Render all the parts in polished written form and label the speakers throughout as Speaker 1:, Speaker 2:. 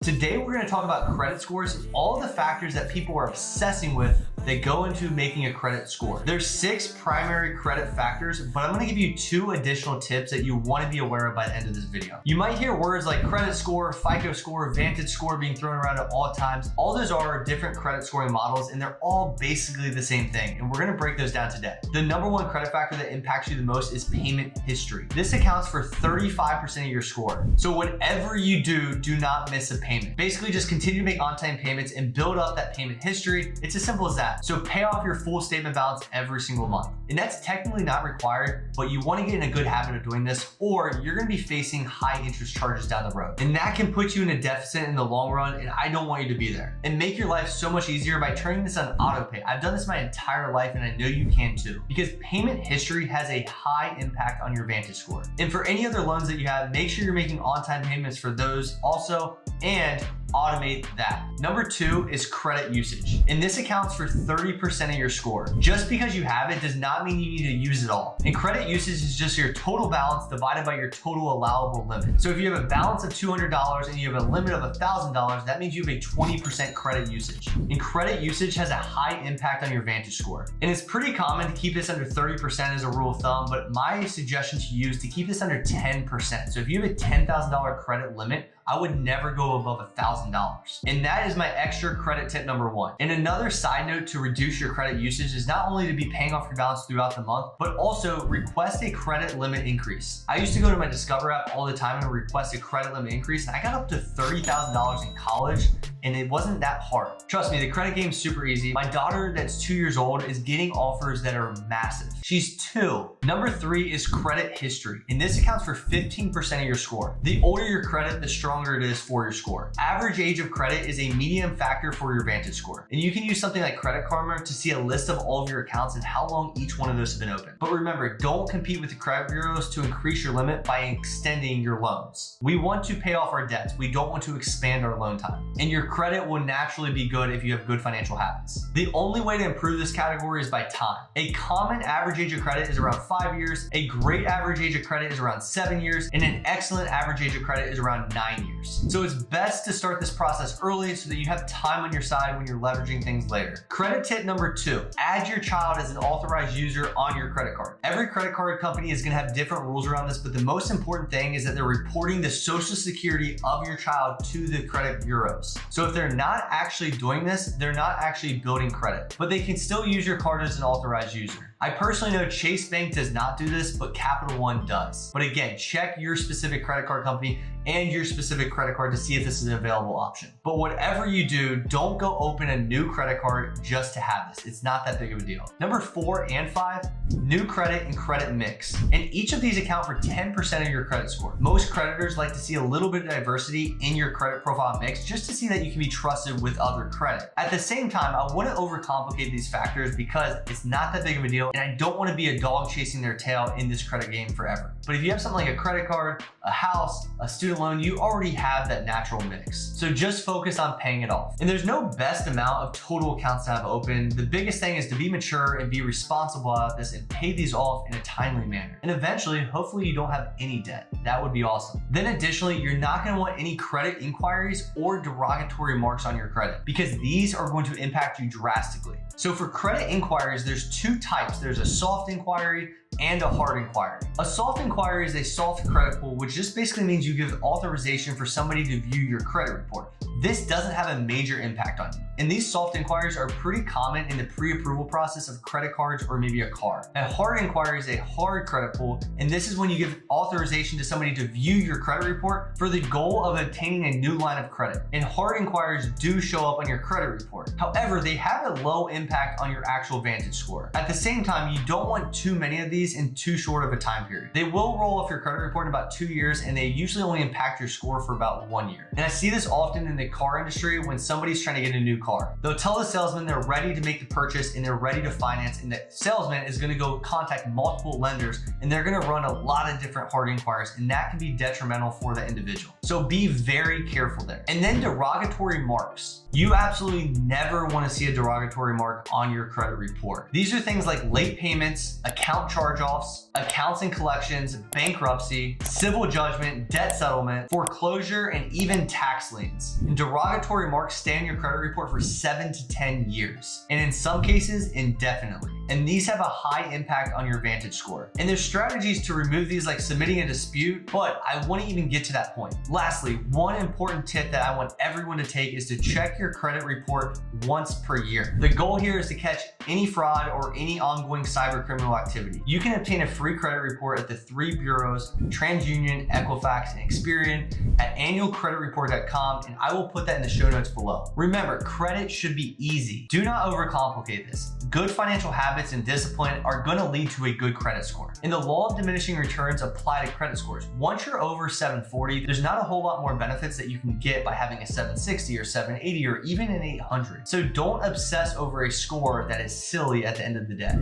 Speaker 1: Today, we're going to talk about credit scores, all the factors that people are obsessing with that go into making a credit score. There's 6 primary credit factors, but I'm going to give you 2 additional tips that you want to be aware of by the end of this video. You might hear words like credit score, FICO score, Vantage score being thrown around at all times. All those are different credit scoring models, and they're all basically the same thing, and we're going to break those down today. The number 1 credit factor that impacts you the most is payment history. This accounts for 35% of your score. So whatever you do, do not miss a payment. Basically, just continue to make on-time payments and build up that payment history. It's as simple as that. So pay off your full statement balance every single month. And that's technically not required, but you want to get in a good habit of doing this, or you're going to be facing high interest charges down the road. And that can put you in a deficit in the long run, and I don't want you to be there. And make your life so much easier by turning this on auto pay. I've done this my entire life, and I know you can too, because payment history has a high impact on your Vantage score. And for any other loans that you have, make sure you're making on-time payments for those also, and automate that. Number 2 is credit usage. And this accounts for 30% of your score. Just because you have it does not mean you need to use it all. And credit usage is just your total balance divided by your total allowable limit. So if you have a balance of $200 and you have a limit of $1,000, that means you have a 20% credit usage. And credit usage has a high impact on your Vantage score. And it's pretty common to keep this under 30% as a rule of thumb, but my suggestion to you is to keep this under 10%. So if you have a $10,000 credit limit, I would never go above $1,000. And that is my extra credit tip number 1. And another side note to reduce your credit usage is not only to be paying off your balance throughout the month, but also request a credit limit increase. I used to go to my Discover app all the time and request a credit limit increase, and I got up to $30,000 in college, and it wasn't that hard. Trust me, the credit game is super easy. My daughter that's 2 years old is getting offers that are massive. She's 2. Number 3 is credit history, and this accounts for 15% of your score. The older your credit, the stronger it is for your score. Average age of credit is a medium factor for your Vantage score. And you can use something like Credit Karma to see a list of all of your accounts and how long each one of those have been open. But remember, don't compete with the credit bureaus to increase your limit by extending your loans. We want to pay off our debts. We don't want to expand our loan time. And your credit will naturally be good if you have good financial habits. The only way to improve this category is by time. A common average age of credit is around 5 years. A great average age of credit is around 7 years. And an excellent average age of credit is around 9 years. So it's best to start this process early so that you have time on your side when you're leveraging things later. Credit tip number 2, add your child as an authorized user on your credit card. Every credit card company is going to have different rules around this, but the most important thing is that they're reporting the social security of your child to the credit bureaus. So if they're not actually doing this, they're not actually building credit, but they can still use your card as an authorized user. I personally know Chase Bank does not do this, but Capital One does. But again, check your specific credit card company and your specific credit card to see if this is an available option. But whatever you do, don't go open a new credit card just to have this. It's not that big of a deal. Number 4 and 5, new credit and credit mix. And each of these account for 10% of your credit score. Most creditors like to see a little bit of diversity in your credit profile mix just to see that you can be trusted with other credit. At the same time, I wouldn't overcomplicate these factors because it's not that big of a deal, and I don't want to be a dog chasing their tail in this credit game forever. But if you have something like a credit card, a house, a student loan, you already have that natural mix. So just focus on paying it off. And there's no best amount of total accounts to have open. The biggest thing is to be mature and be responsible about this and pay these off in a timely manner. And eventually, hopefully you don't have any debt. That would be awesome. Then additionally, you're not going to want any credit inquiries or derogatory marks on your credit because these are going to impact you drastically. So for credit inquiries, there's 2 types. There's a soft inquiry and a hard inquiry. A soft inquiry is a soft credit pull, which just basically means you give authorization for somebody to view your credit report. This doesn't have a major impact on you. And these soft inquiries are pretty common in the pre-approval process of credit cards or maybe a car. A hard inquiry is a hard credit pull, and this is when you give authorization to somebody to view your credit report for the goal of obtaining a new line of credit. And hard inquiries do show up on your credit report. However, they have a low impact on your actual Vantage score. At the same time, you don't want too many of these in too short of a time period. They will roll off your credit report in about 2 years, and they usually only impact your score for about 1 year. And I see this often in the car industry when somebody's trying to get a new car. They'll tell the salesman they're ready to make the purchase and they're ready to finance, and the salesman is going to go contact multiple lenders and they're going to run a lot of different hard inquiries, and that can be detrimental for the individual. So be very careful there. And then derogatory marks. You absolutely never want to see a derogatory mark on your credit report. These are things like late payments, account charges, charge-offs, accounts and collections, bankruptcy, civil judgment, debt settlement, foreclosure, and even tax liens. And derogatory marks stay on your credit report for 7 to 10 years, and in some cases, indefinitely. And these have a high impact on your Vantage score. And there's strategies to remove these, like submitting a dispute, but I wouldn't even get to that point. Lastly, one important tip that I want everyone to take is to check your credit report once per year. The goal here is to catch any fraud or any ongoing cyber criminal activity. You can obtain a free credit report at the 3 bureaus, TransUnion, Equifax, and Experian at annualcreditreport.com, and I will put that in the show notes below. Remember, credit should be easy. Do not overcomplicate this. Good financial habits and discipline are going to lead to a good credit score. And the law of diminishing returns apply to credit scores. Once you're over 740, there's not a whole lot more benefits that you can get by having a 760 or 780 or even an 800. So don't obsess over a score that is silly at the end of the day.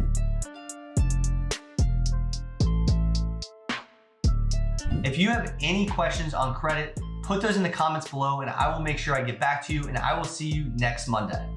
Speaker 1: If you have any questions on credit, put those in the comments below and I will make sure I get back to you, and I will see you next Monday.